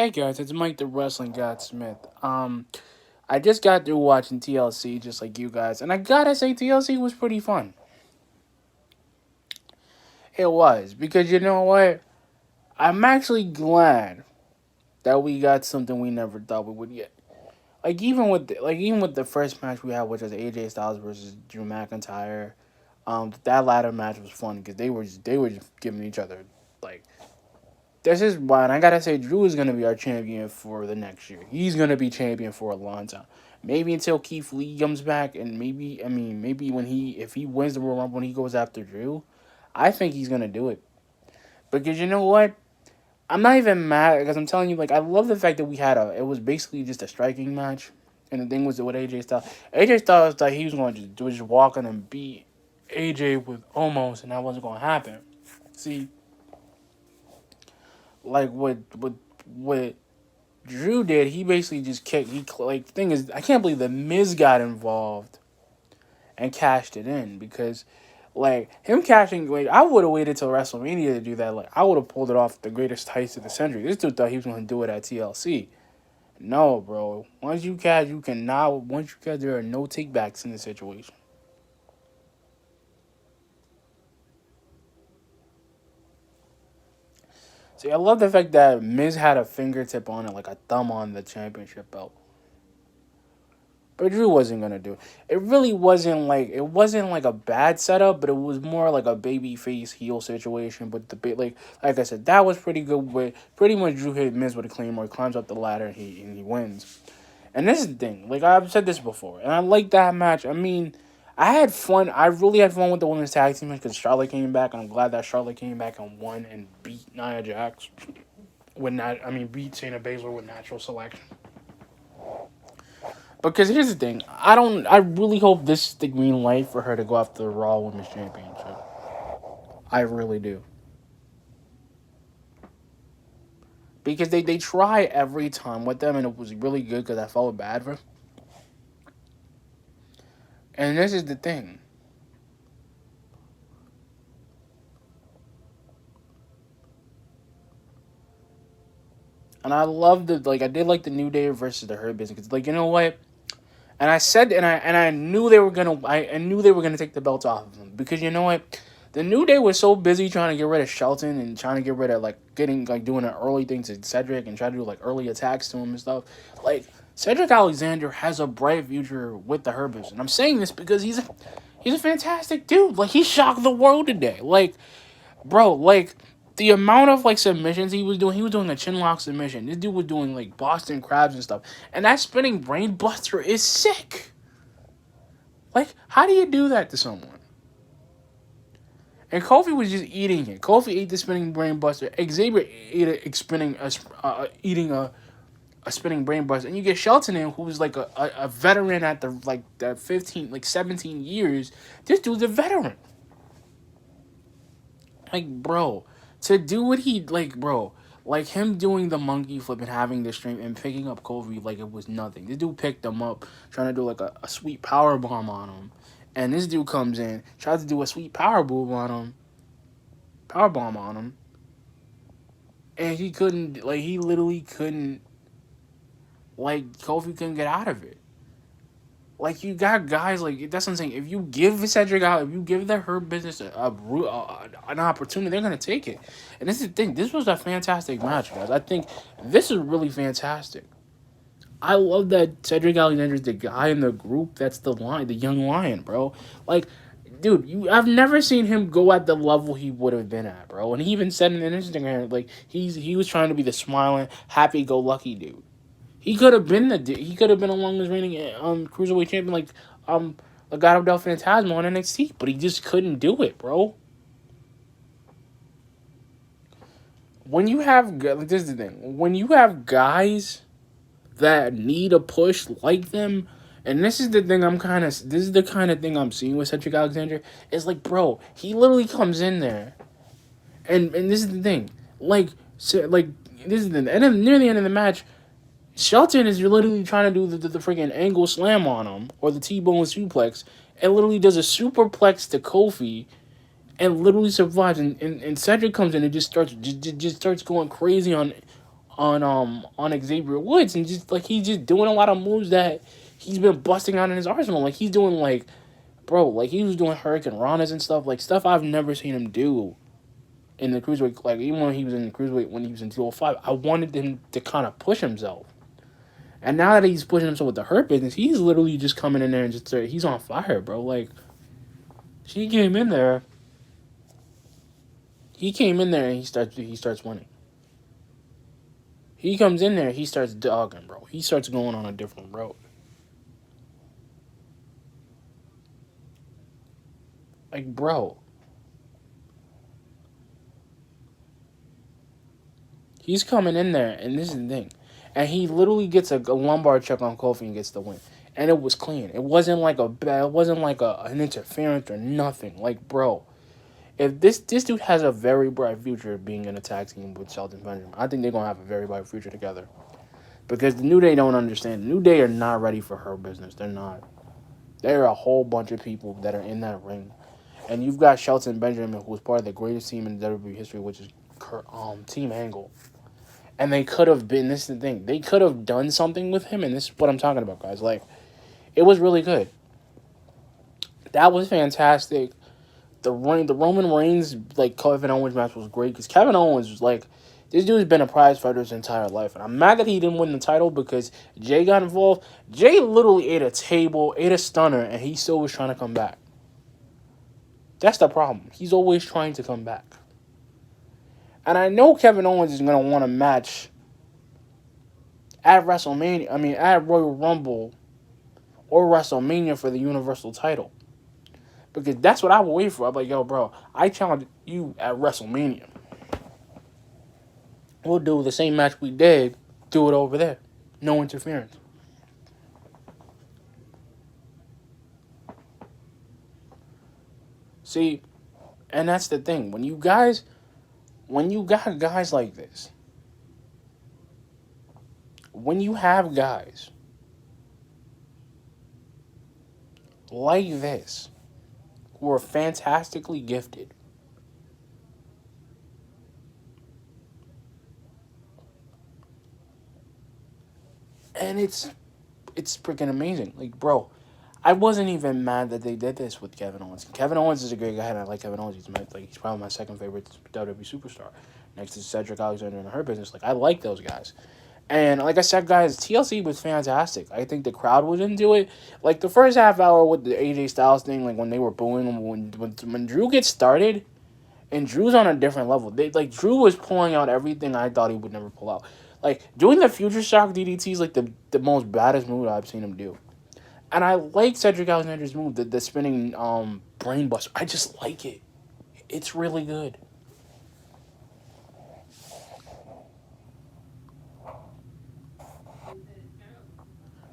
Hey guys, it's Mike the Wrestling God Smith. I just got through watching TLC just like you guys, and I gotta say TLC was pretty fun. It was because you know what? I'm actually glad that we got something we never thought we would get. Even with the first match we had, which was AJ Styles versus Drew McIntyre. That latter match was fun because they were just giving each other like this is why, and I gotta say, Drew is gonna be our champion for the next year. He's gonna be champion for a long time. Maybe until Keith Lee comes back, and maybe if he wins the Royal Rumble when he goes after Drew, I think he's gonna do it. Because you know what? I'm not even mad because I'm telling you, like, I love the fact that it was basically just a striking match, and the thing was with AJ Styles. AJ Styles thought he was going to just walk in and beat AJ with almost, and that wasn't going to happen. See, like what Drew did, he basically just kicked. Thing is, I can't believe the Miz got involved and cashed it in because, like him cashing, like I would have waited till WrestleMania to do that. Like I would have pulled it off the greatest heist of the century. This dude thought he was going to do it at TLC. No, bro. Once you cash, you cannot. Once you cash, there are no takebacks in this situation. See, I love the fact that Miz had a fingertip on it, like a thumb on the championship belt. But Drew wasn't gonna do it. It wasn't like a bad setup, but it was more like a baby face heel situation. But like I said, that was pretty good. With pretty much Drew hit Miz with a claymore, he climbs up the ladder, and he wins. And this is the thing. Like I've said this before, and I like that match. I mean, I had fun. I really had fun with the women's tag team match because Charlotte came back, and I'm glad that Charlotte came back and won and beat Nia Jax. Beat Shayna Baszler with natural selection. Because here's the thing, I really hope this is the green light for her to go after the Raw Women's Championship. I really do. Because they try every time with them, and it was really good because I felt bad for. And this is the thing. And I love I did like the New Day versus the Hurt Business. Cause, like, you know what? And I said, and I knew I knew they were gonna take the belt off of him because you know what, the New Day was so busy trying to get rid of Shelton and trying to get rid of doing an early thing to Cedric and trying to do like early attacks to him and stuff. Like Cedric Alexander has a bright future with the Herbers, and I'm saying this because he's a fantastic dude. Like he shocked the world today. Like bro, like the amount of like submissions he was doing a chin lock submission. This dude was doing like Boston crabs and stuff. And that spinning brain buster is sick. Like, how do you do that to someone? And Kofi was just eating it. Kofi ate the spinning brain buster. Xavier ate eating a spinning brain buster. And you get Shelton in, who's like a veteran at the 15, 17 years. This dude's a veteran. Like, bro, to do what he bro, like him doing the monkey flip and having the strength and picking up Kobe like it was nothing. This dude picked him up, trying to do like a sweet power bomb on him, and this dude comes in, tries to do a sweet power bomb on him, and he couldn't. Like he literally couldn't. Like Kofi couldn't get out of it. Like you got guys like that's what I'm saying. If you give Cedric out, if you give the Hurt Business an opportunity, they're gonna take it. And this is the thing. This was a fantastic match, guys. I think this is really fantastic. I love that Cedric Alexander is the guy in the group that's the young lion, bro. Like, dude, I've never seen him go at the level he would have been at, bro. And he even said in an Instagram, like he was trying to be the smiling, happy-go-lucky dude. He could have been a longest reigning cruiserweight champion Legado del Fantasma on NXT, but he just couldn't do it, bro. When you have this is the thing. When you have guys that need a push like them, and this is the thing this is the kind of thing I'm seeing with Cedric Alexander. Is like, bro, he literally comes in there, and this is the thing, like this is the and then near the end of the match. Shelton is literally trying to do the freaking angle slam on him, or the T-bone suplex, and literally does a superplex to Kofi, and literally survives. And Cedric comes in and just starts going crazy on Xavier Woods, and just like he's just doing a lot of moves that he's been busting out in his arsenal. Like he's doing like, bro, like he was doing Hurricane Ranas and stuff, like stuff I've never seen him do in the cruiserweight. Like even when he was in the cruiserweight, when he was in 205, I wanted him to kind of push himself. And now that he's pushing himself with the Hurt Business, he's literally just coming in there and just he's on fire, bro. Like he came in there. He came in there and he starts winning. He comes in there, he starts dogging, bro. He starts going on a different road. Like, bro. He's coming in there, and this is the thing. And he literally gets a lumbar check on Kofi and gets the win. And it was clean. It wasn't like an interference or nothing. Like, bro. If this dude has a very bright future of being in a tag team with Shelton Benjamin, I think they're gonna have a very bright future together. Because the New Day don't understand. The New Day are not ready for her business. They're not. There are a whole bunch of people that are in that ring. And you've got Shelton Benjamin, who was part of the greatest team in WWE history, which is Team Angle. And they could have been, this is the thing, they could have done something with him, and this is what I'm talking about, guys. Like, it was really good. That was fantastic. The Roman Reigns, like, Kevin Owens match was great, because Kevin Owens was, like, this dude's been a prize fighter his entire life, and I'm mad that he didn't win the title, because Jay got involved. Jay literally ate a table, ate a stunner, and he still was trying to come back. That's the problem. He's always trying to come back. And I know Kevin Owens is going to want a match at WrestleMania, at Royal Rumble or WrestleMania for the Universal title. Because that's what I would wait for. I'm like, yo, bro, I challenge you at WrestleMania. We'll do the same match we did, do it over there. No interference. See, and that's the thing. When you got guys like this, when you have guys like this who are fantastically gifted, and it's freaking amazing. Like, bro, I wasn't even mad that they did this with Kevin Owens. Kevin Owens is a great guy, and I like Kevin Owens. He's probably my second favorite WWE superstar, next to Cedric Alexander and Hurt Business. Like, I like those guys. And like I said, guys, TLC was fantastic. I think the crowd was into it. Like, the first half hour with the AJ Styles thing, like, when they were booing, when Drew gets started, and Drew's on a different level. Drew was pulling out everything I thought he would never pull out. Like, doing the Future Shock DDT is, like, the most baddest move I've seen him do. And I like Cedric Alexander's move, the spinning brainbuster. I just like it. It's really good.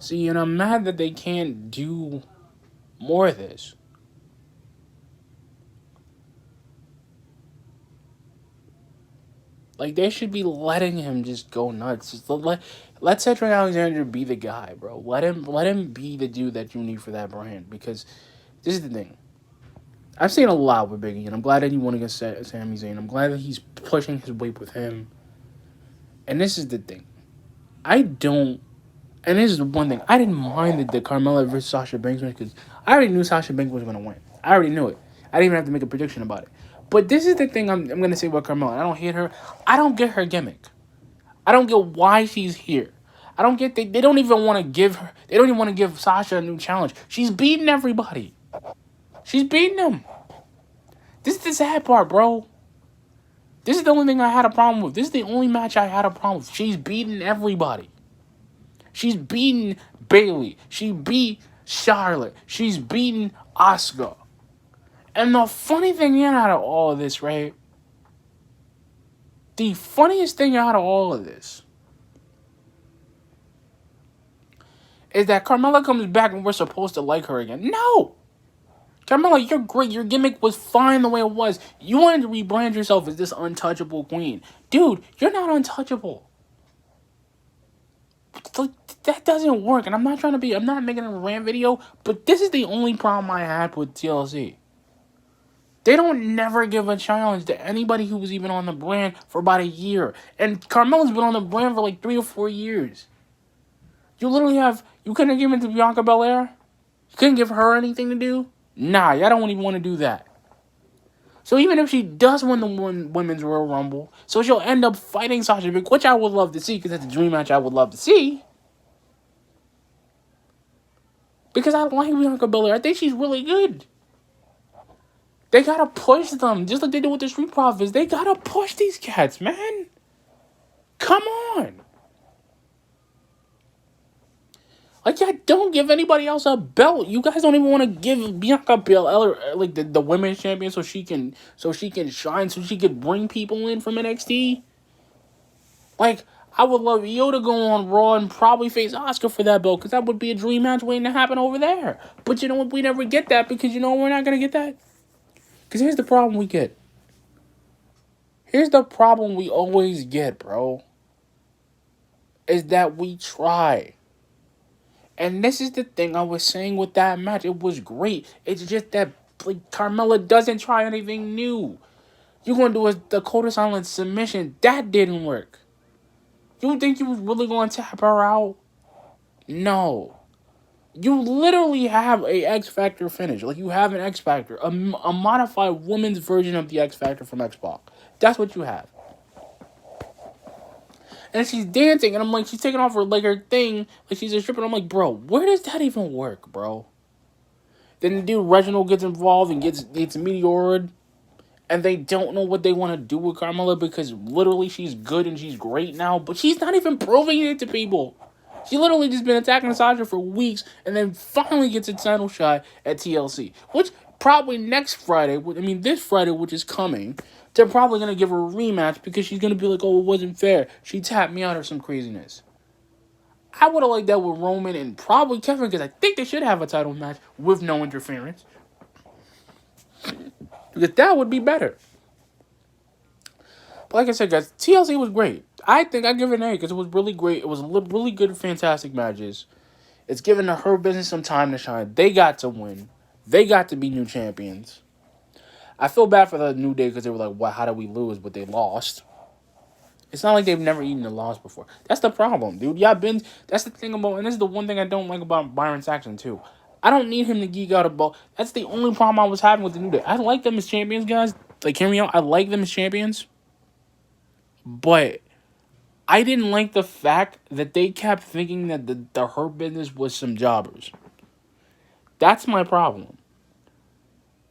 See, and I'm mad that they can't do more of this. Like, they should be letting him just go nuts. Just let Cedric Alexander be the guy, bro. Let him be the dude that you need for that brand. Because this is the thing. I've seen a lot with Biggie, and I'm glad that he won against Sami Zayn. I'm glad that he's pushing his weight with him. And this is the thing. And this is the one thing. I didn't mind the Carmella versus Sasha Banks match because I already knew Sasha Banks was going to win. I already knew it. I didn't even have to make a prediction about it. But this is the thing I'm going to say about Carmella. I don't hate her. I don't get her gimmick. I don't get why she's here. I don't get... They don't even want to give her... They don't even want to give Sasha a new challenge. She's beating everybody. She's beating them. This is the sad part, bro. This is the only thing I had a problem with. This is the only match I had a problem with. She's beating everybody. She's beaten Bayley. She beat Charlotte. She's beaten Asuka. And the funny thing out of all of this, right? The funniest thing out of all of this is that Carmella comes back and we're supposed to like her again. No! Carmella, you're great. Your gimmick was fine the way it was. You wanted to rebrand yourself as this untouchable queen. Dude, you're not untouchable. That doesn't work, and I'm not making a rant video, but this is the only problem I had with TLC. They don't never give a challenge to anybody who was even on the brand for about a year. And Carmella's been on the brand for like 3 or 4 years. You couldn't give it to Bianca Belair? You couldn't give her anything to do? Nah, y'all don't even want to do that. So even if she does win the Women's Royal Rumble, so she'll end up fighting Sasha Banks, which I would love to see, because that's a dream match I would love to see. Because I like Bianca Belair. I think she's really good. They gotta push them, just like they do with the Street Profits. They gotta push these cats, man. Come on. Like, yeah, don't give anybody else a belt. You guys don't even want to give Bianca Belair like the women's champion so she can shine, so she could bring people in from NXT. Like, I would love Io to go on Raw and probably face Asuka for that belt, because that would be a dream match waiting to happen over there. But you know what? We never get that, because you know we're not gonna get that. Because here's the problem we get. Here's the problem we always get, bro. Is that we try. And this is the thing I was saying with that match. It was great. It's just that like Carmella doesn't try anything new. You're going to do a Dakota Silence submission. That didn't work. You think you was really going to tap her out? No. You literally have a X Factor finish. Like, you have an X Factor. A modified woman's version of the X Factor from X-Pac. That's what you have. And she's dancing, and I'm like, she's taking off her, like, her thing, like she's a stripper. I'm like, bro, where does that even work, bro? Then the dude Reginald gets involved and gets meteored, and they don't know what they want to do with Carmella, because literally she's good and she's great now, but she's not even proving it to people. She literally just been attacking Sasha for weeks, and then finally gets a title shot at TLC, which probably this Friday, which is coming, they're probably going to give her a rematch, because she's going to be like, oh, it wasn't fair. She tapped me out or some craziness. I would have liked that with Roman and probably Kevin, because I think they should have a title match with no interference. Because that would be better. But like I said, guys, TLC was great. I think I'd give it an A, because it was really great. It was really good, fantastic matches. It's giving Her Business some time to shine. They got to win. They got to be new champions. I feel bad for the New Day, because they were like, well, how did we lose? But they lost. It's not like they've never eaten a loss before. That's the problem, dude. That's the thing about, and this is the one thing I don't like about Byron Saxton, too. I don't need him to geek out about. That's the only problem I was having with the New Day. I like them as champions, guys. Like, hear me out. I like them as champions. But I didn't like the fact that they kept thinking that the Her Business was some jobbers. That's my problem.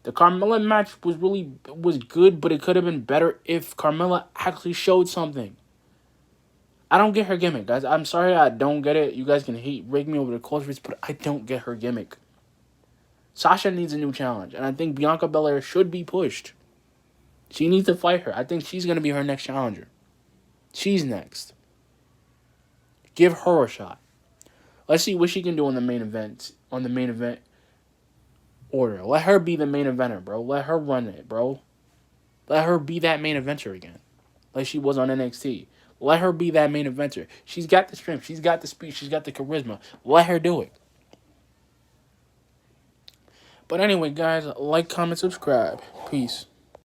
The Carmella match was good, but it could have been better if Carmella actually showed something. I don't get her gimmick, guys. I'm sorry, I don't get it. You guys can rake me over the coals, but I don't get her gimmick. Sasha needs a new challenge, and I think Bianca Belair should be pushed. She needs to fight her. I think she's going to be her next challenger. She's next. Give her a shot. Let's see what she can do on the main event. Order. Let her be the main eventer, bro. Let her run it, bro. Let her be that main eventer again. Like she was on NXT. Let her be that main eventer. She's got the strength. She's got the speed. She's got the charisma. Let her do it. But anyway, guys, like, comment, subscribe. Peace.